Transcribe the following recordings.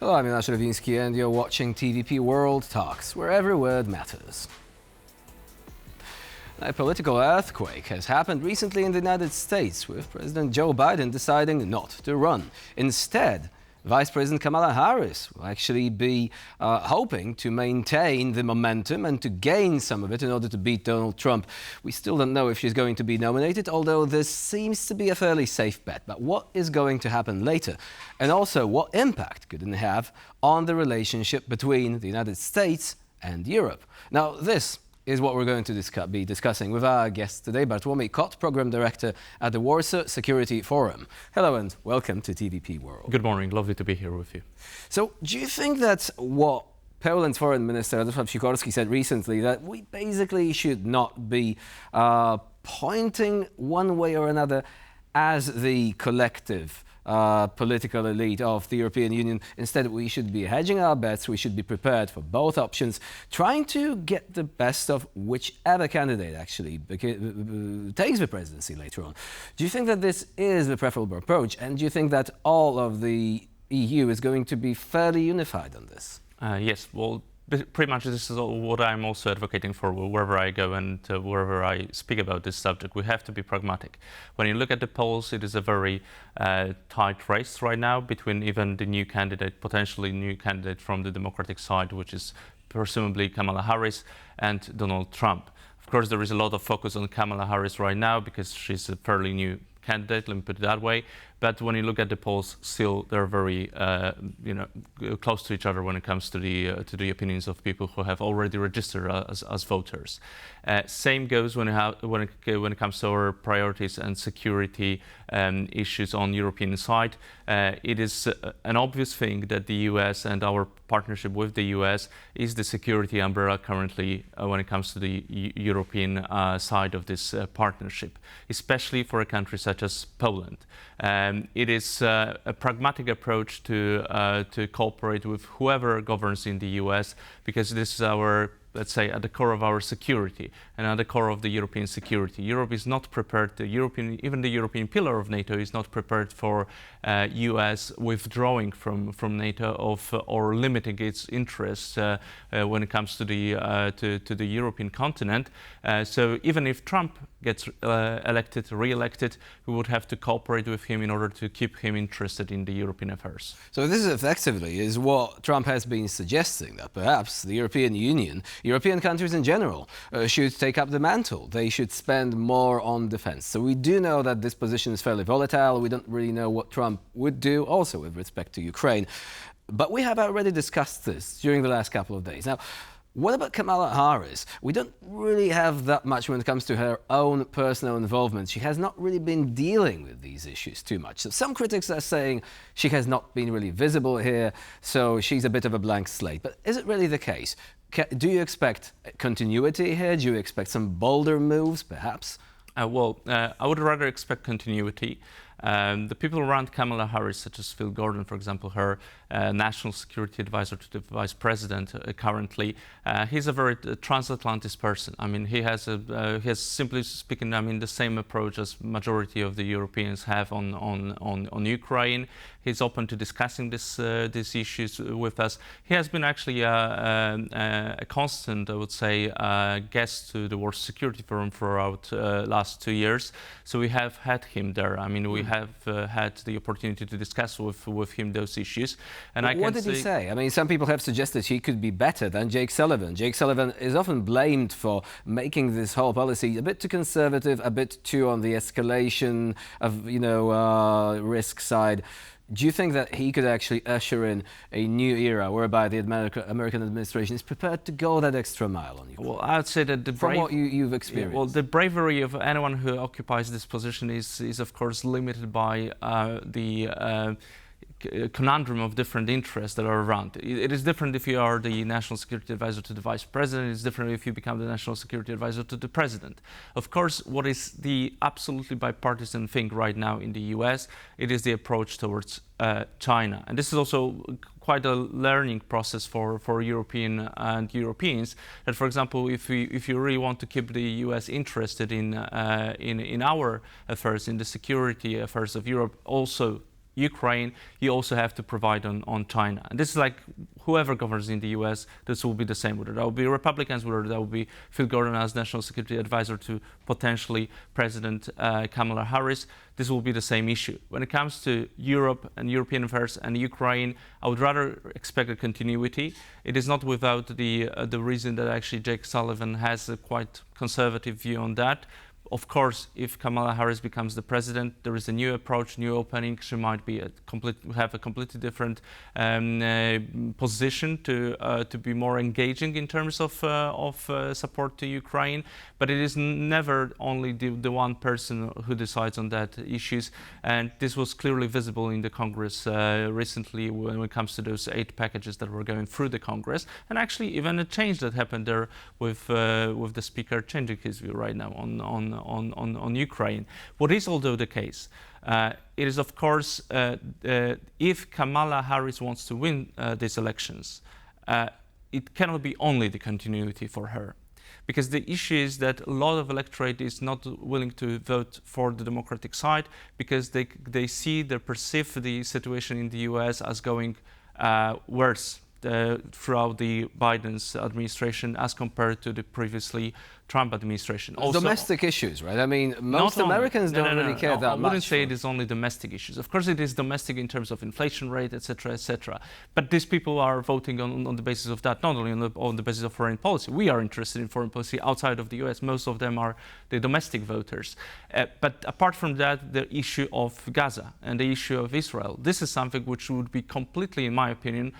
Hello, I'm Jonasz Lewiński and you're watching TVP World Talks, where every word matters. A political earthquake has happened recently in the United States, with President Joe Biden deciding not to run. Instead, Vice President Kamala Harris will actually be hoping to maintain the momentum and to gain some of it in order to beat Donald Trump. We still don't know if she's going to be nominated, although this seems to be a fairly safe bet. But what is going to happen later? And also, what impact could it have on the relationship between the United States and Europe? Now, this is what we're going to be discussing with our guest today, Bartłomiej Kot, Program Director at the Warsaw Security Forum. Hello and welcome to TVP World. Good morning, lovely to be here with you. So, do you think that what Poland's Foreign Minister Warsaw Security said recently, that we basically should not be pointing one way or another as the collective political elite of the European Union? Instead, we should be hedging our bets, we should be prepared for both options, trying to get the best of whichever candidate actually takes the presidency later on. Do you think that this is the preferable approach, and do you think that all of the EU is going to be fairly unified on this? Yes, well, pretty much this is what I'm also advocating for wherever I go and wherever I speak about this subject. We have to be pragmatic. When you look at the polls, it is a very tight race right now between even the new candidate, potentially new candidate from the Democratic side, which is presumably Kamala Harris, and Donald Trump. Of course, there is a lot of focus on Kamala Harris right now because she's a fairly new candidate, let me put it that way. But when you look at the polls, still they're very, close to each other when it comes to the opinions of people who have already registered as voters. Same goes when it comes to our priorities and security issues on European side. It is an obvious thing that the U.S. and our partnership with the U.S. is the security umbrella currently when it comes to the European side of this partnership, especially for a country such as Poland. It is a pragmatic approach to cooperate with whoever governs in the U.S. because this is our, let's say, at the core of our security and at the core of the European security. Europe is not prepared, even the European pillar of NATO is not prepared for U.S. withdrawing from NATO or limiting its interests when it comes to the European continent. So even if Trump gets re-elected, we would have to cooperate with him in order to keep him interested in the European affairs. So this effectively is what Trump has been suggesting, that perhaps the European Union, European countries in general, should take up the mantle. They should spend more on defense. So we do know that this position is fairly volatile. We don't really know what Trump would do also with respect to Ukraine. But we have already discussed this during the last couple of days. Now, what about Kamala Harris? We don't really have that much when it comes to her own personal involvement. She has not really been dealing with these issues too much. So some critics are saying she has not been really visible here, so she's a bit of a blank slate. But is it really the case? Do you expect continuity here? Do you expect some bolder moves, perhaps? I would rather expect continuity. The people around Kamala Harris, such as Phil Gordon, for example, her national security advisor to the vice president currently, he's a very transatlantic person. I mean, he has simply speaking, I mean, the same approach as majority of the Europeans have on Ukraine. He's open to discussing these issues with us. He has been actually a constant, I would say, guest to the Warsaw Security Forum throughout last 2 years. So we have had him there. I mean, we have had the opportunity to discuss with him those issues. And what did he say? I mean, some people have suggested he could be better than Jake Sullivan. Jake Sullivan is often blamed for making this whole policy a bit too conservative, a bit too on the escalation of, risk side. Do you think that he could actually usher in a new era whereby the American administration is prepared to go that extra mile on Ukraine? Well, I'd say that from what you've experienced. Well, the bravery of anyone who occupies this position is of course limited by the conundrum of different interests that are around. It is different if you are the national security advisor to the vice president. It's different if you become the national security advisor to the president. Of course, what is the absolutely bipartisan thing right now in the US, it is the approach towards China. And this is also quite a learning process for Europeans, that, for example, if you really want to keep the US interested in our affairs, in the security affairs of Europe, also Ukraine, you also have to provide on China. And this is like whoever governs in the US, this will be the same. Whether that will be Republicans, whether that will be Phil Gordon as National Security Advisor to potentially President Kamala Harris, this will be the same issue. When it comes to Europe and European affairs and Ukraine, I would rather expect a continuity. It is not without the reason that actually Jake Sullivan has a quite conservative view on that. Of course, if Kamala Harris becomes the president, there is a new approach, new opening. She might be have a completely different position to be more engaging in terms of support to Ukraine. But it is never only the one person who decides on that issues. And this was clearly visible in the Congress recently when it comes to those 8 packages that were going through the Congress. And actually, even a change that happened there with the Speaker changing his view right now on Ukraine. What is although the case, it is of course, if Kamala Harris wants to win these elections, it cannot be only the continuity for her. Because the issue is that a lot of electorate is not willing to vote for the Democratic side because they perceive the situation in the US as going worse throughout the Biden's administration as compared to the previously Trump administration. Also, domestic issues, right? I mean, most Americans don't really care that much. I wouldn't say it is only domestic issues. Of course, it is domestic in terms of inflation rate, etc., etc. But these people are voting on the basis of that, not only on the basis of foreign policy. We are interested in foreign policy outside of the US. Most of them are the domestic voters. But apart from that, the issue of Gaza and the issue of Israel, this is something which would be completely, in my opinion,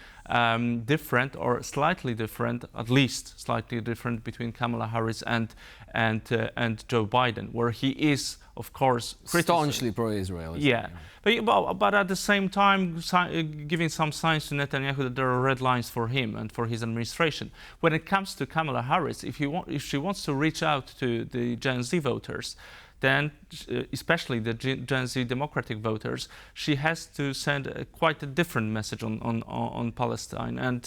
different or slightly different, at least slightly different between Kamala Harris and Joe Biden, where he is, of course, staunchly pro-Israel. Yeah, but at the same time, giving some signs to Netanyahu that there are red lines for him and for his administration. When it comes to Kamala Harris, if she wants to reach out to the Gen Z voters, then especially the Gen Z Democratic voters, she has to send quite a different message on Palestine and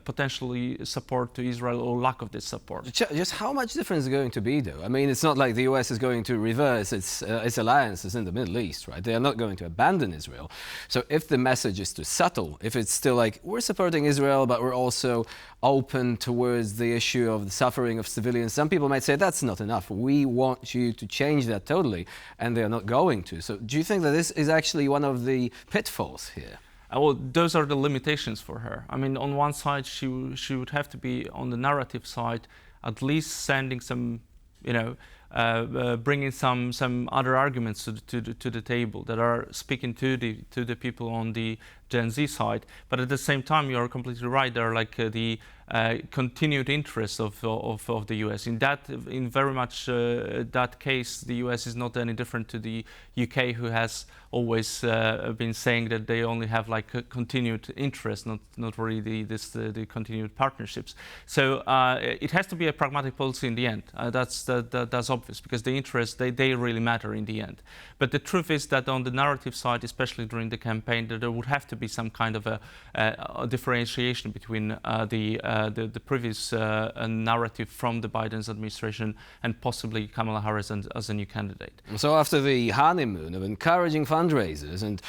potentially support to Israel or lack of this support. Just how much difference is going to be, though? I mean, it's not like the US is going to reverse its alliances in the Middle East, right? They are not going to abandon Israel. So if the message is too subtle, if it's still like, we're supporting Israel, but we're also open towards the issue of the suffering of civilians, some people might say that's not enough. We want you to change that totally, and they are not going to. So do you think that this is actually one of the pitfalls here? Well, those are the limitations for her. I mean, on one side, she would have to be on the narrative side, at least sending some, bringing some other arguments to the table that are speaking to the people on the Gen Z side. But at the same time, you are completely right. There are like the continued interest of the US. In very much that case, the US is not any different to the UK, who has always been saying that they only have like a continued interest, not really the continued partnerships. So it has to be a pragmatic policy in the end. That's obvious, because the interests they really matter in the end. But the truth is that on the narrative side, especially during the campaign, that there would have to be some kind of a differentiation between the previous narrative from the Biden's administration and possibly Kamala Harris as a new candidate. So after the honeymoon of encouraging fundraisers and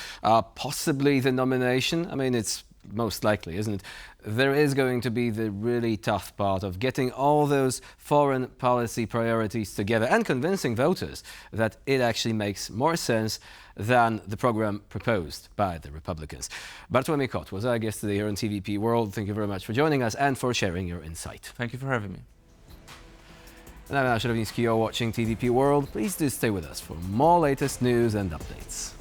possibly the nomination, I mean, it's most likely, isn't it? There is going to be the really tough part of getting all those foreign policy priorities together and convincing voters that it actually makes more sense than the program proposed by the Republicans. Bartłomiej Kot was our guest today here on TVP World. Thank you very much for joining us and for sharing your insight. Thank you for having me. And I'm Szarownicki, you're watching TVP World. Please do stay with us for more latest news and updates.